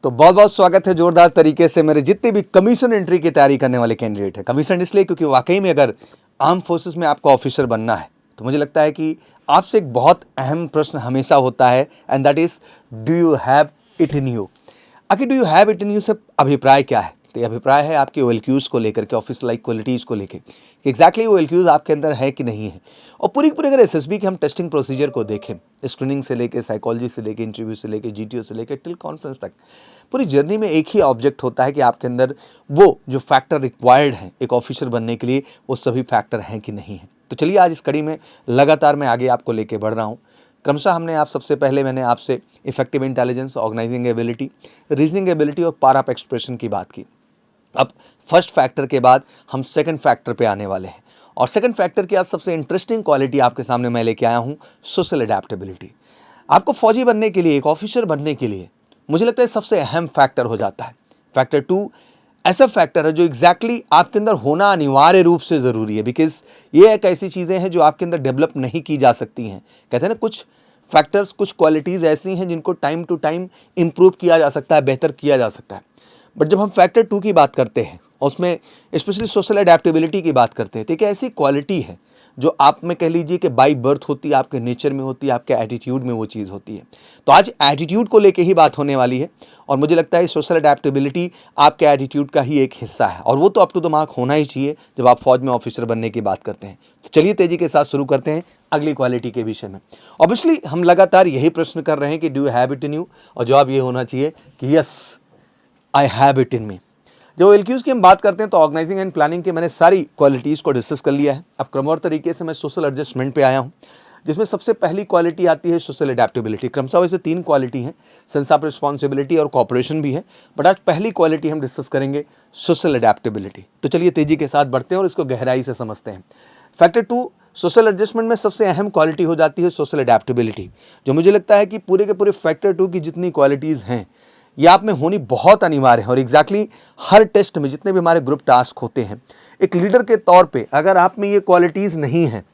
तो बहुत बहुत स्वागत है जोरदार तरीके से मेरे जितने भी कमीशन एंट्री की तैयारी करने वाले कैंडिडेट हैं। कमीशन इसलिए क्योंकि वाकई में अगर आर्म फोर्सेस में आपको ऑफिसर बनना है तो मुझे लगता है कि आपसे एक बहुत अहम प्रश्न हमेशा होता है and that is do you have it in you. आखिर do you have it in you से अभिप्राय क्या है? तो ये अभिप्राय है आपके OLQs को लेकर के, ऑफिस लाइक क्वालिटीज़ को लेकर कि एग्जैक्टली OLQs आपके अंदर है कि नहीं है। और पूरी पूरी अगर SSB की हम टेस्टिंग प्रोसीजर को देखें, स्क्रीनिंग से लेके, साइकोलॉजी से लेके, इंटरव्यू से लेके, GTO से लेके टिल कॉन्फ्रेंस तक, पूरी जर्नी में एक ही ऑब्जेक्ट होता है कि आपके अंदर वो जो फैक्टर रिक्वायर्ड हैं एक ऑफिसर बनने के लिए, वो सभी फैक्टर हैं कि नहीं है। तो चलिए आज इस कड़ी में लगातार मैं आगे आपको लेके बढ़ रहा हूँ। क्रमशः मैंने आपसे effective intelligence, organising ability, reasoning ability और पावर ऑफ एक्सप्रेशन की बात की। अब फर्स्ट फैक्टर के बाद हम सेकंड फैक्टर पे आने वाले हैं और सेकंड फैक्टर की आज सबसे इंटरेस्टिंग क्वालिटी आपके सामने मैं लेके आया हूँ, सोशल अडेप्टेबिलिटी। आपको फौजी बनने के लिए, एक ऑफिसर बनने के लिए मुझे लगता है सबसे अहम फैक्टर हो जाता है। फैक्टर 2 ऐसा फैक्टर है जो एग्जैक्टली आपके अंदर होना अनिवार्य रूप से ज़रूरी है, बिकॉज ये एक ऐसी चीज़ें हैं जो आपके अंदर डेवलप नहीं की जा सकती हैं। कहते हैं ना, कुछ फैक्टर्स, कुछ क्वालिटीज़ ऐसी हैं जिनको टाइम टू टाइम इम्प्रूव किया जा सकता है, बेहतर किया जा सकता है। बट जब हम फैक्टर 2 की बात करते हैं, उसमें स्पेशली सोशल अडेप्टेबिलिटी की बात करते हैं, तो एक ऐसी क्वालिटी है जो आप में कह लीजिए कि बाई बर्थ होती है, आपके नेचर में होती है, आपके एटीट्यूड में वो चीज़ होती है। तो आज एटीट्यूड को लेके ही बात होने वाली है और मुझे लगता है सोशल अडेप्टेबिलिटी आपके एटीट्यूड का ही एक हिस्सा है और वो तो अप टू द मार्क होना ही चाहिए जब आप फौज में ऑफिसर बनने की बात करते हैं। तो चलिए तेजी के साथ शुरू करते हैं अगली क्वालिटी के विषय में। ऑब्वियसली हम लगातार यही प्रश्न कर रहे हैं कि do you have it in you, और जवाब ये होना चाहिए कि yes I have it in me. जब OLQs की हम बात करते हैं तो ऑर्गेनाइजिंग एंड प्लानिंग के मैंने सारी क्वालिटीज़ को डिस्कस कर लिया है। अब क्रमवार तरीके से मैं सोशल एडजस्टमेंट पे आया हूँ, जिसमें सबसे पहली क्वालिटी आती है सोशल अडेप्टेबिलिटी। क्रमशः वैसे 3 क्वालिटी हैं, सेंस ऑफ रिस्पॉन्सिबिलिटी और कॉपरेशन भी है, बट आज पहली क्वालिटी हम डिस्कस करेंगे सोशल अडेप्टेबिलिटी। तो चलिए तेजी के साथ बढ़ते हैं और इसको गहराई से समझते हैं। फैक्टर 2 सोशल एडजस्टमेंट में सबसे अहम क्वालिटी हो जाती है सोशल अडेप्टेबिलिटी, जो मुझे लगता है कि पूरे के पूरे फैक्टर 2 की जितनी क्वालिटीज़ हैं ये आप में होनी बहुत अनिवार्य है। और एग्जैक्टली हर टेस्ट में जितने भी हमारे ग्रुप टास्क होते हैं, एक लीडर के तौर पे अगर आप में ये क्वालिटीज़ नहीं हैं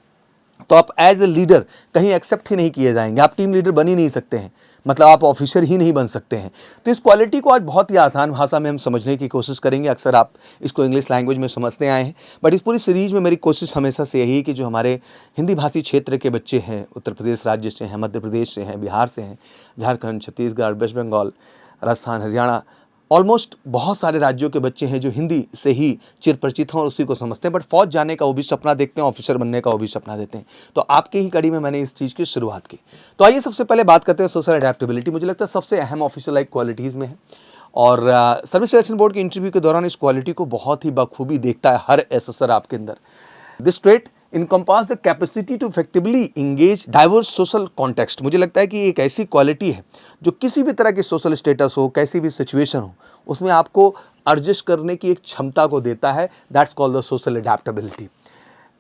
तो आप एज ए लीडर कहीं एक्सेप्ट ही नहीं किए जाएंगे, आप टीम लीडर बन ही नहीं सकते हैं, मतलब आप ऑफिसर ही नहीं बन सकते हैं। तो इस क्वालिटी को आज बहुत ही आसान भाषा में हम समझने की कोशिश करेंगे। अक्सर आप इसको इंग्लिश लैंग्वेज में समझते आए हैं, बट इस पूरी सीरीज में मेरी कोशिश हमेशा से यही है कि जो हमारे हिंदी भाषी क्षेत्र के बच्चे हैं, उत्तर प्रदेश राज्य से हैं, मध्य प्रदेश से हैं, बिहार से हैं, झारखंड, छत्तीसगढ़, वेस्ट बंगाल, राजस्थान, हरियाणा, ऑलमोस्ट बहुत सारे राज्यों के बच्चे हैं जो हिंदी से ही चिरपरिचित हों और उसी को समझते हैं, बट फौज जाने का वो भी सपना देखते हैं, ऑफिसर बनने का वो भी सपना देते हैं। तो आपके ही कड़ी में मैंने इस चीज़ की शुरुआत की। तो आइए सबसे पहले बात करते हैं सोशल अडेप्टेबिलिटी। मुझे लगता है सबसे अहम ऑफिसर लाइक क्वालिटीज़ में है और सर्विस सिलेक्शन बोर्ड के इंटरव्यू के दौरान इस क्वालिटी को बहुत ही बखूबी देखता है हर SSR आपके अंदर। This trait encompass the capacity to effectively engage diverse social context. मुझे लगता है कि एक ऐसी क्वालिटी है जो किसी भी तरह की सोशल स्टेटस हो, कैसी भी सिचुएशन हो, उसमें आपको एडजस्ट करने की एक क्षमता को देता है। That's called the social adaptability.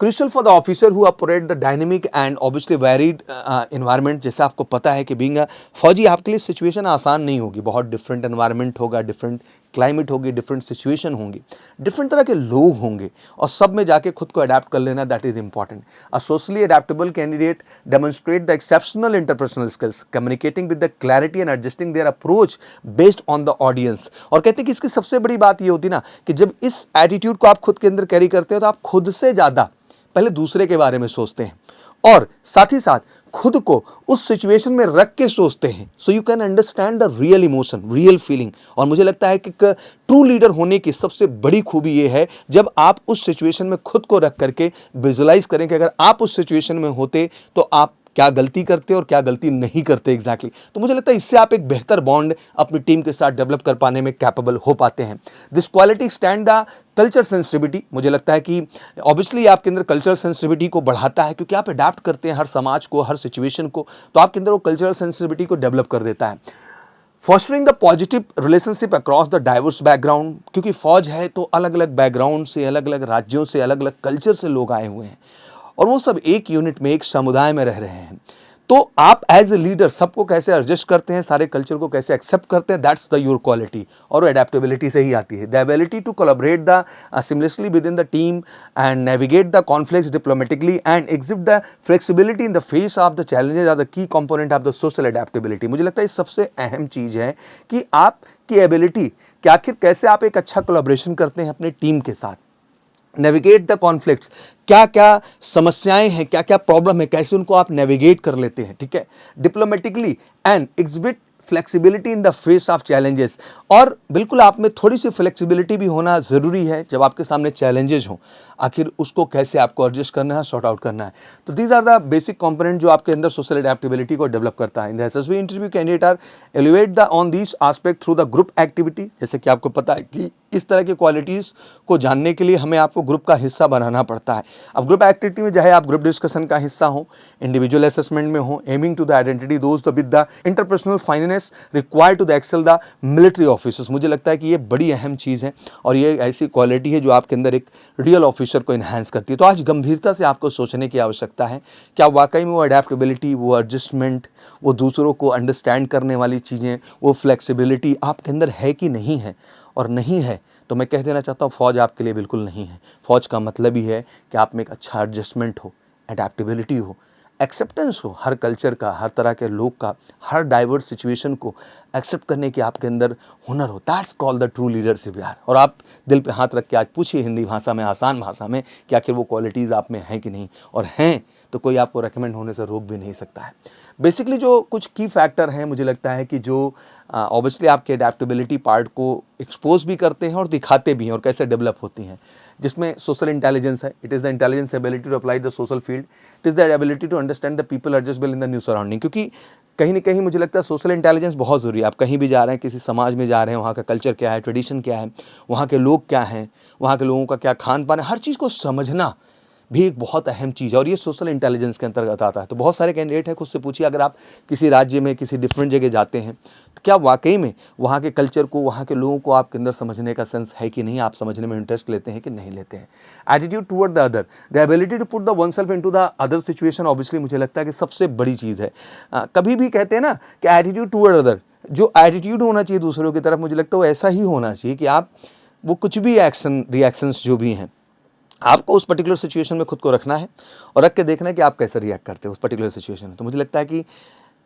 Crucial for the officer who operate the dynamic and obviously varied environment. जैसे आपको पता है कि बीइंग अ फौजी आपके लिए सिचुएशन आसान नहीं होगी, बहुत डिफरेंट एनवायरनमेंट होगा, डिफरेंट क्लाइमेट होगी, डिफरेंट सिचुएशन होंगी, डिफरेंट तरह के लोग होंगे और सब में जाके खुद को अडेप्ट कर लेना, that is important. A socially adaptable candidate demonstrate the exceptional interpersonal skills, communicating with the clarity and adjusting there approach based on the audience. और कहते हैं कि इसकी सबसे बड़ी बात ये होती ना कि जब इस एटीट्यूड को आप खुद के अंदर कैरी करते हो तो आप खुद से ज़्यादा पहले दूसरे के बारे में सोचते हैं और साथ ही साथ खुद को उस सिचुएशन में रख के सोचते हैं। So you can understand the real emotion, real feeling. और मुझे लगता है कि ट्रू लीडर होने की सबसे बड़ी खूबी ये है जब आप उस सिचुएशन में खुद को रख करके विजुलाइज करें कि अगर आप उस सिचुएशन में होते तो आप क्या गलती करते और क्या गलती नहीं करते एग्जैक्टली। तो मुझे लगता है इससे आप एक बेहतर बॉन्ड अपनी टीम के साथ डेवलप कर पाने में कैपेबल हो पाते हैं। This quality stand the culture sensitivity. मुझे लगता है कि ऑब्वियसली आपके अंदर कल्चर सेंसिटिविटी को बढ़ाता है क्योंकि आप अडाप्ट करते हैं हर समाज को, हर सिचुएशन को, तो आपके अंदर वो कल्चरल सेंसिटिविटी को डेवलप कर देता है। Fostering the positive relationship across the diverse background, क्योंकि फौज है तो अलग अलग बैकग्राउंड से, अलग अलग राज्यों से, अलग अलग कल्चर से लोग आए हुए हैं और वो सब एक यूनिट में, एक समुदाय में रह रहे हैं। तो आप एज ए लीडर सबको कैसे एडजस्ट करते हैं, सारे कल्चर को कैसे एक्सेप्ट करते हैं, दैट्स द योर क्वालिटी। और एडेप्टेबिलिटी से ही आती है the ability to collaborate the seamlessly within the team and navigate the conflicts diplomatically and exhibit the flexibility in the face of the challenges are the key component of the social adaptability. मुझे लगता है ये सबसे अहम चीज़ है कि आपकी ability कि आखिर कैसे आप एक अच्छा कोलैबोरेशन करते हैं अपने टीम के साथ, नेविगेट द कॉन्फ्लिक्ट्स, क्या क्या समस्याएं हैं, क्या क्या प्रॉब्लम है, कैसे उनको आप नेविगेट कर लेते हैं, ठीक है, diplomatically and exhibit flexibility in the face of challenges. और बिल्कुल आप में थोड़ी सी फ्लेक्सिबिलिटी भी होना ज़रूरी है जब आपके सामने चैलेंजेस हों, आखिर उसको कैसे आपको एडजस्ट करना है, सॉर्ट आउट करना है। तो these are the basic component जो आपके अंदर सोशल एडेप्टेबिलिटी को डेवलप करता है। In the SSB interview candidate are elevate the on this aspect through the group activity. जैसे कि आपको पता है कि इस तरह की क्वालिटीज़ को जानने के लिए हमें आपको ग्रुप का हिस्सा बनाना पड़ता है। अब ग्रुप एक्टिविटी में चाहे आप ग्रुप डिस्कशन का हिस्सा हो, इंडिविजुअल असेसमेंट में हो, aiming to the identity those with the interpersonal finance required to the excel the military officers. मुझे लगता है कि ये बड़ी अहम चीज़ है और ये ऐसी क्वालिटी है जो आपके अंदर एक रियल ऑफिसर को इन्हांस करती है। तो आज गंभीरता से आपको सोचने की आवश्यकता है क्या वाकई में वो अडेप्टेबिलिटी, वो एडजस्टमेंट, वो दूसरों को अंडरस्टैंड करने वाली चीज़ें, वो फ्लेक्सिबिलिटी आपके अंदर है कि नहीं है। और नहीं है तो मैं कह देना चाहता हूँ फ़ौज आपके लिए बिल्कुल नहीं है। फ़ौज का मतलब ही है कि आप में एक अच्छा एडजस्टमेंट हो, एडेप्टेबिलिटी हो, एक्सेप्टेंस हो हर कल्चर का, हर तरह के लोग का, हर डाइवर्स सिचुएशन को एक्सेप्ट करने की आपके अंदर हुनर हो। That's call the true leadership यार। और आप दिल पे हाथ रख के आज पूछिए हिंदी भाषा में, आसान भाषा में, कि आखिर वो क्वालिटीज़ आप में हैं कि नहीं, और हैं तो कोई आपको रेकमेंड होने से रोक भी नहीं सकता है। बेसिकली जो कुछ की फैक्टर हैं मुझे लगता है कि जो ऑब्वियसली आपके एडेप्टेबिलिटी पार्ट को एक्सपोज भी करते हैं और दिखाते भी हैं और कैसे डेवलप होती हैं, जिसमें सोशल इंटेलिजेंस है। It is the intelligence ability to apply the social field, it is the ability to understand the people adjustable in the new surrounding. क्योंकि कहीं ना कहीं मुझे लगता है सोशल इंटेलिजेंस बहुत ज़रूरी है। आप कहीं भी जा रहे हैं, किसी समाज में जा रहे हैं, वहाँ का कल्चर क्या है, ट्रेडिशन क्या है, वहाँ के लोग क्या हैं, वहाँ के लोगों का क्या खान पान है, हर चीज़ को समझना भी एक बहुत अहम चीज़ है और ये सोशल इंटेलिजेंस के अंतर्गत आता है। तो बहुत सारे कैंडिडेट हैं, खुद से पूछिए अगर आप किसी राज्य में किसी डिफरेंट जगह जाते हैं तो क्या वाकई में वहाँ के कल्चर को, वहाँ के लोगों को आपके अंदर समझने का सेंस है कि नहीं, आप समझने में इंटरेस्ट लेते हैं कि नहीं लेते हैं। Attitude toward the other, the ability to put the oneself into the other situation, obviously मुझे लगता है कि सबसे बड़ी चीज़ है। कभी भी कहते हैं ना कि एटीट्यूड टुवर्ड अदर, जो एटीट्यूड होना चाहिए दूसरों की तरफ, मुझे लगता है वो ऐसा ही होना चाहिए कि आप वो कुछ भी एक्शन रिएक्शंस जो भी हैं आपको उस पर्टिकुलर सिचुएशन में खुद को रखना है और रख के देखना है कि आप कैसे रिएक्ट करते हो उस पर्टिकुलर सिचुएशन में। तो मुझे लगता है कि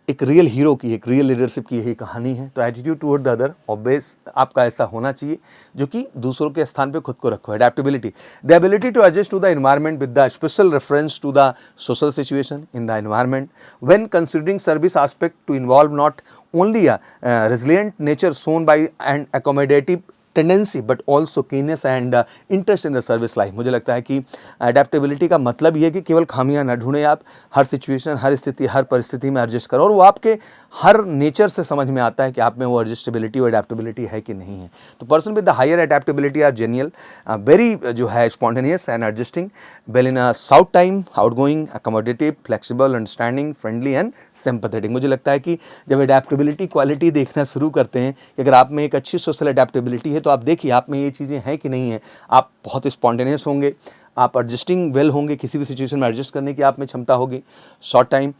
एक रियल हीरो की, एक रियल लीडरशिप की यही कहानी है। तो attitude toward the other obvious आपका ऐसा होना चाहिए जो कि दूसरों के स्थान पे खुद को रखो। Adaptability, the ability to adjust to the environment with the special reference to the social situation in the environment when considering service aspect to involve not only a resilient nature son by and accommodative tendency but also keenness and interest in the service life. मुझे लगता है कि adaptability का मतलब ये है कि केवल खामियां ना ढूंढें, आप हर सिचुएशन, हर स्थिति, हर परिस्थिति में एडजस्ट करो और वो आपके हर नेचर से समझ में आता है कि आप में वो एडजस्टेबिलिटी और अडेप्टेबिलिटी है कि नहीं है। तो person with the higher adaptability are genuine, very जो है spontaneous and adjusting well in a short time, outgoing, accommodative, flexible, understanding, friendly and sympathetic. मुझे लगता है कि जब अडेप्टेबिलिटी क्वालिटी देखना शुरू करते हैं कि अगर आप में एक अच्छी सोशल अडेप्टेबिलिटी है तो आप देखिए आप में ये चीज़ें हैं कि नहीं है। आप बहुत स्पॉन्टेनियस होंगे, आप एडजस्टिंग वेल होंगे, किसी भी सिचुएशन में एडजस्ट करने की आप में क्षमता होगी। शॉर्ट टाइम,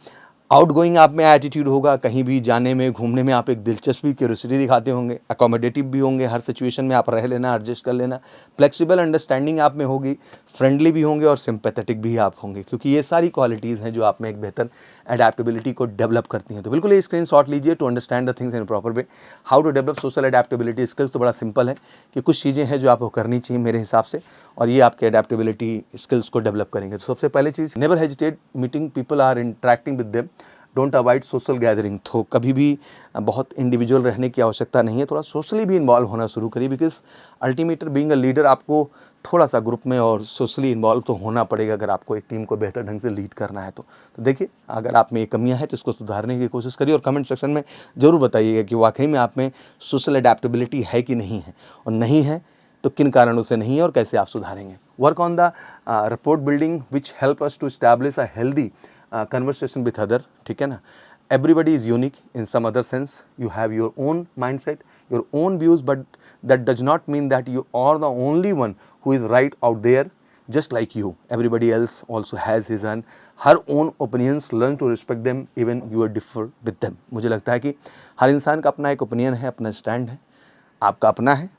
आउटगोइंग आप में एटीट्यूड होगा, कहीं भी जाने में, घूमने में आप एक दिलचस्पी, क्यूरियोसिटी दिखाते होंगे। अकोमोडेटिव भी होंगे, हर सिचुएशन में आप रह लेना, एडजस्ट कर लेना। फ्लेक्सिबल, अंडरस्टैंडिंग आप में होगी, फ्रेंडली भी होंगे और सिंपैथेटिक भी आप होंगे, क्योंकि ये सारी क्वालिटीज़ हैं जो आप में एक बेहतर एडेप्टेबिलिटी को डेवलप करती हैं। तो बिल्कुल ये स्क्रीनशॉट लीजिए to understand the things in proper way. How to develop social adaptability skills, तो बड़ा सिंपल है कि कुछ चीज़ें हैं जो आपको करनी चाहिए मेरे हिसाब से, और ये आपके एडेप्टेबिलिटी स्किल्स को डेवलप करेंगे। तो सबसे पहले चीज़, never hesitate meeting people or interacting with them, don't avoid social gathering. तो कभी भी बहुत इंडिविजुअल रहने की आवश्यकता नहीं है, थोड़ा सोशली भी इन्वॉल्व होना शुरू करिए, because ultimately being a leader आपको थोड़ा सा ग्रुप में और सोशली इन्वॉल्व तो होना पड़ेगा अगर आपको एक टीम को बेहतर ढंग से लीड करना है। तो देखिए अगर आप में ये कमियां हैं तो इसको सुधारने की कोशिश करिए और कमेंट सेक्शन में ज़रूर बताइएगा कि वाकई में आप में सोशल एडेप्टेबिलिटी है कि नहीं है, और नहीं है तो किन कारणों से नहीं है और कैसे आप सुधारेंगे। Work on the rapport building which help us to establish a healthy conversation with other, ठीक है ना। Everybody is unique in some other sense. You have your own mindset, your own views, but that does not mean that you are the only one who is right out there. just like you, everybody else also has his own her own opinions. Learn to respect them even you are differ with them. मुझे लगता है कि हर इंसान का अपना एक opinion है, अपना स्टैंड है, आपका अपना है,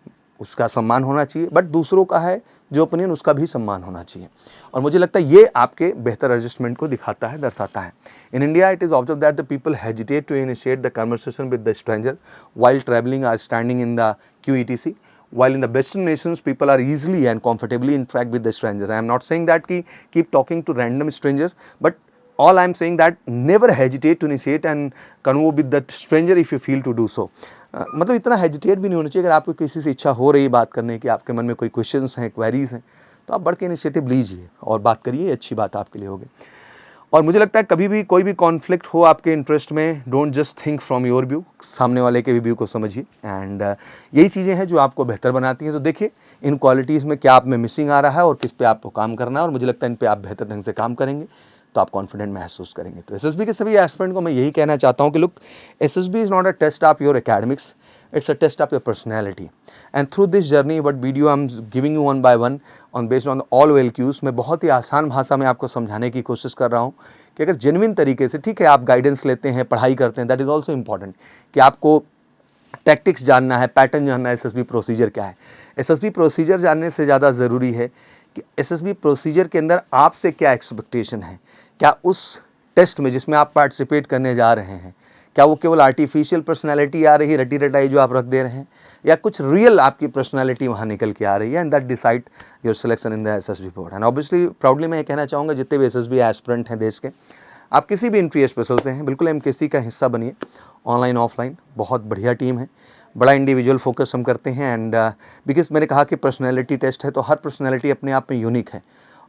उसका सम्मान होना चाहिए, बट दूसरों का है जो ओपिनियन, उसका भी सम्मान होना चाहिए। और मुझे लगता है ये आपके बेहतर एडजस्टमेंट को दिखाता है, दर्शाता है। In India it is observe that the people hesitate to initiate the conversation with the stranger while traveling or standing in the QETC, while in the Western nations people are easily and comfortably interact with the strangers. I am not saying that keep talking to random strangers, but all I am saying that never hesitate to initiate and convo with that stranger if you feel to do so. मतलब इतना hesitate भी नहीं होना चाहिए। अगर आपको किसी से इच्छा हो रही है बात करने की, आपके मन में कोई क्वेश्चंस हैं, क्वेरीज हैं, तो आप बढ़ के इनिशिएटिव लीजिए और बात करिए, अच्छी बात आपके लिए होगी। और मुझे लगता है कभी भी कोई भी कॉन्फ्लिक्ट हो आपके इंटरेस्ट में, don't just think from your view, सामने वाले के भी व्यू को समझिए। एंड यही चीज़ें हैं जो आपको बेहतर बनाती हैं। तो देखिए इन क्वालिटीज़ में क्या आप में मिसिंग आ रहा है और किस पे आपको काम करना है, और मुझे लगता है इन पे आप बेहतर ढंग से काम करेंगे तो आप कॉन्फिडेंट महसूस करेंगे। तो एसएसबी के सभी एस्पिरेंट को मैं यही कहना चाहता हूँ कि look, SSB is not a test of your academics, it's a test of your personality. And through this journey what video I'm giving you one by one on based on all OLQs, मैं बहुत ही आसान भाषा में आपको समझाने की कोशिश कर रहा हूँ कि अगर जेन्युइन तरीके से, ठीक है आप गाइडेंस लेते हैं, पढ़ाई करते हैं, दैट इज़ ऑल्सो इम्पॉर्टेंट कि आपको टैक्टिक्स जानना है, पैटर्न जानना है, एसएसबी प्रोसीजर क्या है। एसएसबी प्रोसीजर जानने से ज़्यादा ज़रूरी है कि एसएसबी प्रोसीजर के अंदर आपसे क्या एक्सपेक्टेशन है, क्या उस टेस्ट में जिसमें आप पार्टिसिपेट करने जा रहे हैं, क्या वो केवल आर्टिफिशियल पर्सनालिटी आ रही है, रटी रटाई जो आप रख दे रहे हैं, या कुछ रियल आपकी पर्सनालिटी वहाँ निकल के आ रही है, and that decide your selection in the SSB board. And obviously proudly मैं ये कहना चाहूँगा जितने भी एसएसबी एस्पिरेंट हैं देश के, आप किसी भी एंट्री स्पेशल से हैं, बिल्कुल एमकेसी का हिस्सा बनिए। ऑनलाइन ऑफलाइन बहुत बढ़िया टीम है, बड़ा इंडिविजुअल फोकस हम करते हैं। एंड बिकॉज मैंने कहा कि पर्सनैलिटी टेस्ट है, तो हर पर्सनैलिटी अपने आप में यूनिक है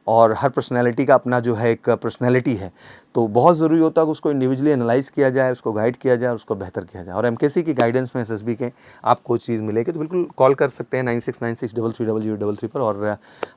और हर पर्सनैलिटी का अपना जो है एक पर्सनैलिटी है, तो बहुत ज़रूरी होता है कि उसको इंडिविजुअली एनालाइज़ किया जाए, उसको गाइड किया जाए, उसको बेहतर किया जाए। और एमकेसी की गाइडेंस में एसएसबी के आपको चीज़ मिलेगी, तो बिल्कुल कॉल कर सकते हैं 9696330033 पर। और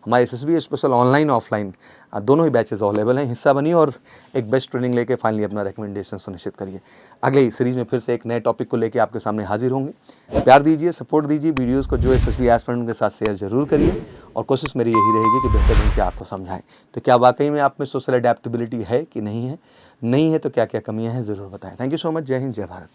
हमारे एसएसबी स्पेशल ऑनलाइन ऑफलाइन दोनों ही बैचेस अवेलेबल हैं, हिस्सा बनिए और एक बेस्ट ट्रेनिंग लेके फाइनली अपना रिकमेंडेशन सुनिश्चित करिए। अगले सीरीज़ में फिर से एक नए टॉपिक को लेकर आपके सामने हाजिर होंगे। प्यार दीजिए, सपोर्ट दीजिए, वीडियोज़ को जो एसएसबी एस्पिरेंट के साथ शेयर जरूर करिए, और कोशिश मेरी यही रहेगी कि बेहतर ढंग से आपको समझाएं। तो क्या वाकई में आप में सोशल अडेप्टेबिलिटी है कि नहीं है, नहीं है तो क्या क्या कमियां हैं ज़रूर बताएं। Thank you so much. जय हिंद, जय भारत।